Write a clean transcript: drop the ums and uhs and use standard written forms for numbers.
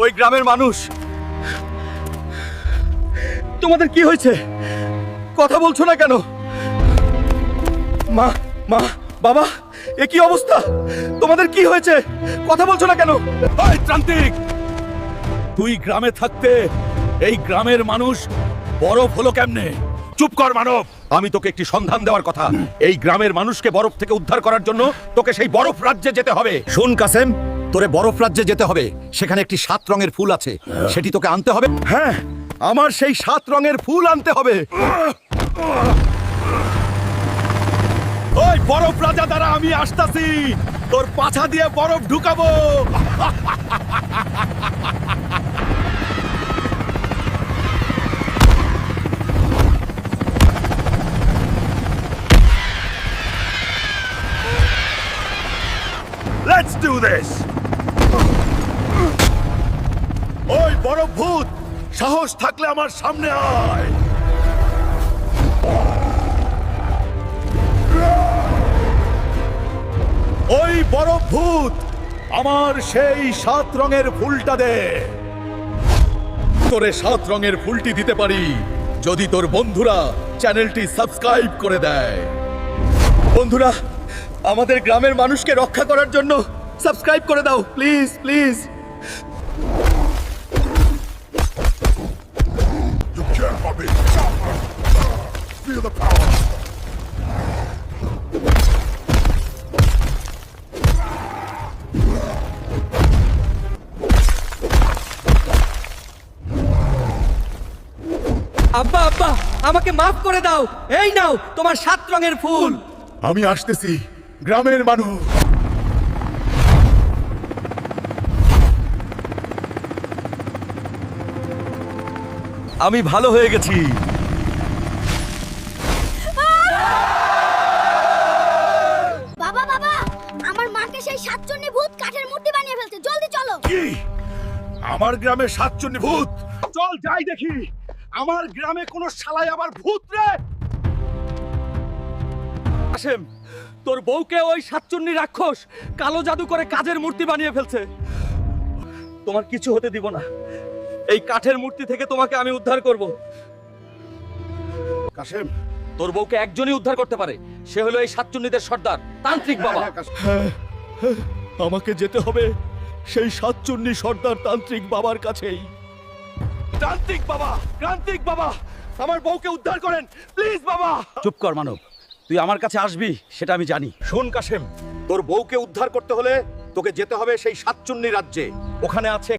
ওই গ্রামের মানুষ। তোমাদের কি হয়েছে? কথা বলছো না কেন? মা, মা, বাবা, এ কি অবস্থা? তোমাদের কি হয়েছে? কথা বলছো না কেন? ওই ত্রান্তিক, তুই গ্রামে থাকতে এই গ্রামের মানুষ বরফ হলো কেমনে? চুপ কর মানব। আমি তোকে একটি সন্ধান দেওয়ার কথা। এই গ্রামের মানুষকে বরফ থেকে উদ্ধার করার জন্য তোকে সেই বরফ রাজ্যে যেতে হবে। শোন কাসেম, তোরে বরফ রাজ্যে যেতে হবে। সেখানে একটি 7 রঙের ফুল আছে, সেটি তোকে আনতে হবে। হ্যাঁ, আমার সেই 7 রঙের ফুল আনতে হবে। ওই বরফ রাজা দ্বারা আমি আসতাছি, তোর পাছা দিয়ে বরফ ঢুকাবো। Let's do this! ওই বরফ ভূত, সাহস থাকলে আমার সামনে আয়। ওই বরফ ভূত, আমার সেই 7 রঙের ফুলটা দে। তোরে 7 রঙের ফুলটি দিতে পারি যদি তোর বন্ধুরা চ্যানেলটি সাবস্ক্রাইব করে দেয়। বন্ধুরা, আমাদের গ্রামের মানুষকে রক্ষা করার জন্য সাবস্ক্রাইব করে দাও, please please. You can't have me. Feel the power. আব্বা আব্বা, আমাকে মাফ করে দাও। এই নাও তোমার 7 রঙের ফুল। আমি আসতেছি, গ্রামের মানুষ। আমি ভালো হয়ে গেছি। বাবা বাবা, আমার মাকে সেই সাতচন্নি ভূত কাঠের মূর্তি বানিয়ে ফেলছে, জলদি চলো। কি? আমার গ্রামে 7 ভূত? চল যাই দেখি। আমার গ্রামে কোন শালায় আবার ভূত রে? কাসেম, তোর বউকে ওই সাতচন্নি রাক্ষস কালো জাদু করে কাজের মূর্তি বানিয়ে ফেলছে। তোমার কিছু হতে দিব না। এই কাঠের মূর্তি থেকে তোমাকে আমি উদ্ধার করব। কাসেম, তোর বউকে একজনই উদ্ধার করতে পারে, সে হলো এই সাতচন্নিদের সর্দার তান্ত্রিক বাবা। আমাকে যেতে হবে সেই 7 সর্দার তান্ত্রিক বাবার কাছেই। তান্ত্রিক বাবা, ক্রান্তিক বাবা, আমার বউকে উদ্ধার করেন প্লিজ বাবা। চুপ কর মানব, তুই আমার কাছে আসবি সেটা আমি জানি। শোন কাসেম, তোর বউকে উদ্ধার করতে হলে তোকে যেতে হবে সেই 7 রাজ্যে। ওখানে আছে